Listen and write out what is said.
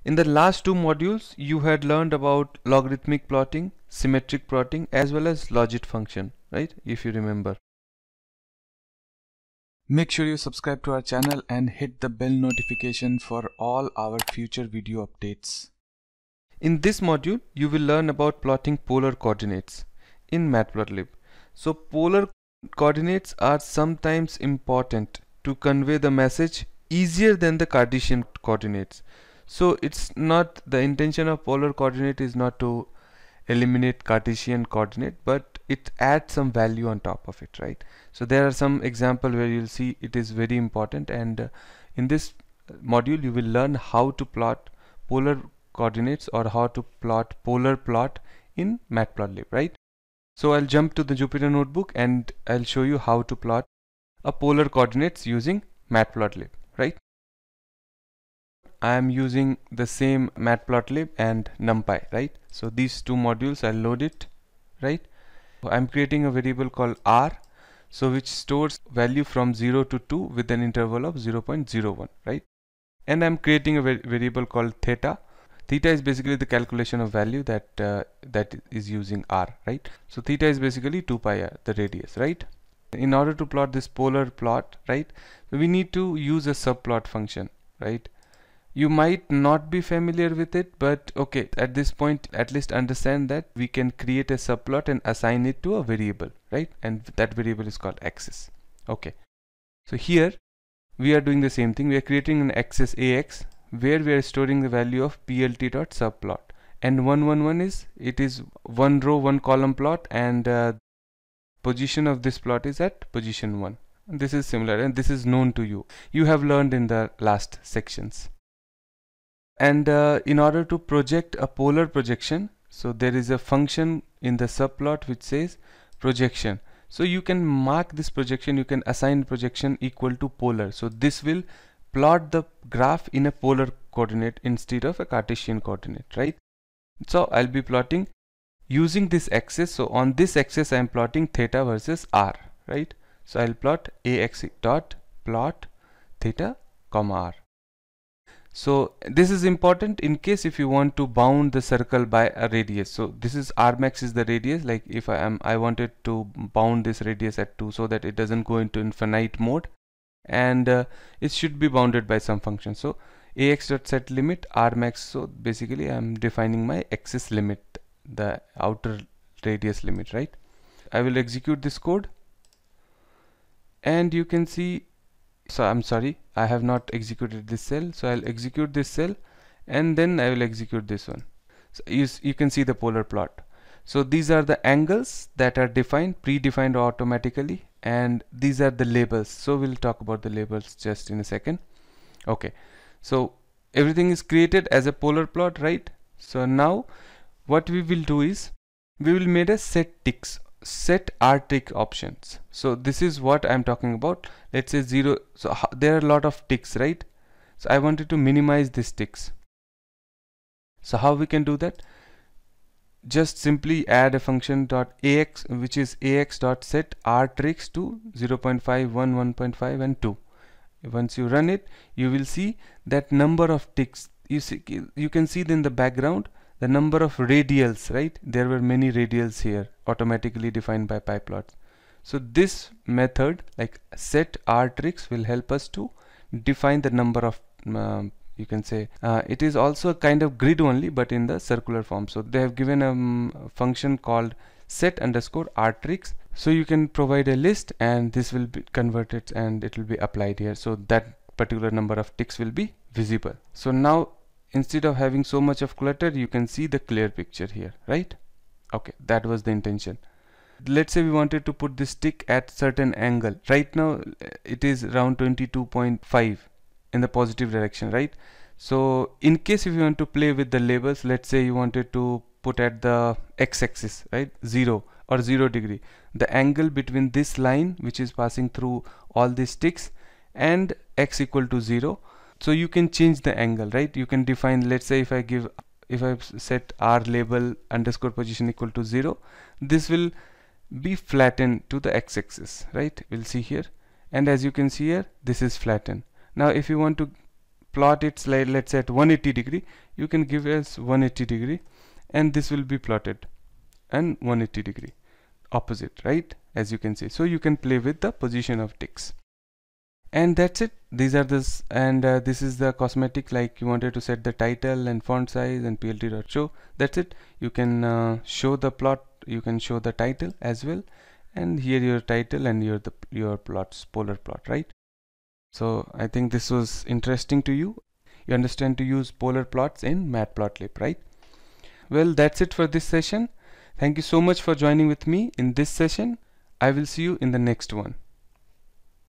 In the last two modules, you had learned about logarithmic plotting, symmetric plotting, as well as logit function, right? If you remember. Make sure you subscribe to our channel and hit the bell notification for all our future video updates. In this module, you will learn about plotting polar coordinates in Matplotlib. So polar coordinates are sometimes important to convey the message easier than the Cartesian coordinates. So it's not, the intention of polar coordinate is not to eliminate Cartesian coordinate, but it adds some value on top of it, right? So there are some example where you'll see it is very important, and in this module you will learn how to plot polar coordinates or how to plot polar plot in Matplotlib, right? So I'll jump to the Jupyter notebook and I'll show you how to plot a polar coordinates using Matplotlib, right? I am using the same Matplotlib and NumPy, right? So these two modules, I'll load it, right? I'm creating a variable called r, so which stores value from 0 to 2 with an interval of 0.01, right? And I'm creating a variable called theta. Theta is basically the calculation of value that that is using r, right? So theta is basically 2 pi r, the radius, right? In order to plot this polar plot, right, we need to use a subplot function, right? You might not be familiar with it, but okay, at this point at least understand that we can create a subplot and assign it to a variable, right? And that variable is called axis. Okay, so here we are doing the same thing. We are creating an axis ax where we are storing the value of plt.subplot, and 111 is, it is one row one column plot, and position of this plot is at position 1. And this is similar, and this is known to you. You have learned in the last sections. And in order to project a polar projection, so there is a function in the subplot which says projection. So you can mark this projection, you can assign projection equal to polar. So this will plot the graph in a polar coordinate instead of a Cartesian coordinate, right? So I'll be plotting using this axis. So on this axis I am plotting theta versus r, right? So I'll plot ax dot plot theta comma r. So this is important in case if you want to bound the circle by a radius. So this is r max is the radius. Like if I wanted to bound this radius at 2 so that it doesn't go into infinite mode, and it should be bounded by some function. So ax dot set limit r max. So basically I'm defining my axis limit, the outer radius limit, right? I will execute this code, and you can see, so I'm sorry, I have not executed this cell, so I'll execute this cell and then I will execute this one. So you can see the polar plot. So these are the angles that are defined, predefined automatically, and these are the labels. So we'll talk about the labels just in a second. Okay, so everything is created as a polar plot, right? So now what we will do is we will make a set r tick options. So this is what I'm talking about. Let's say 0. So there are a lot of ticks, right? So I wanted to minimize these ticks. So how we can do that? Just simply add a function dot ax, which is ax dot set r tricks to 0.5, 1, 1.5 and 2. Once you run it, you will see that number of ticks. You can see in the background the number of radials, right? There were many radials here automatically defined by pyplots. So this method, like set r tricks, will help us to define the number of you can say it is also a kind of grid only, but in the circular form. So they have given a function called set underscore r tricks. So you can provide a list and this will be converted and it will be applied here. So that particular number of ticks will be visible. So now instead of having so much of clutter, you can see the clear picture here, right? Okay, that was the intention. Let's say we wanted to put this tick at certain angle. Right now it is around 22.5 in the positive direction, right? So in case if you want to play with the labels, let's say you wanted to put at the x-axis, right, 0 or 0 degree, the angle between this line which is passing through all these ticks and x equal to 0. So you can change the angle, right? You can define, let's say if I set r label underscore position equal to 0, this will be flattened to the x-axis, right? We'll see here, and as you can see here, this is flattened. Now if you want to plot it slide, let's say at 180 degree, you can give as 180 degree, and this will be plotted and 180 degree opposite, right, as you can see. So you can play with the position of ticks. And that's it. These are this, and this is the cosmetic, like you wanted to set the title and font size and plt.show. That's it. You can show the plot, you can show the title as well, and here your title and your plots, polar plot, right? So I think this was interesting to you. You understand to use polar plots in Matplotlib, right? Well, that's it for this session. Thank you so much for joining with me in this session. I will see you in the next one.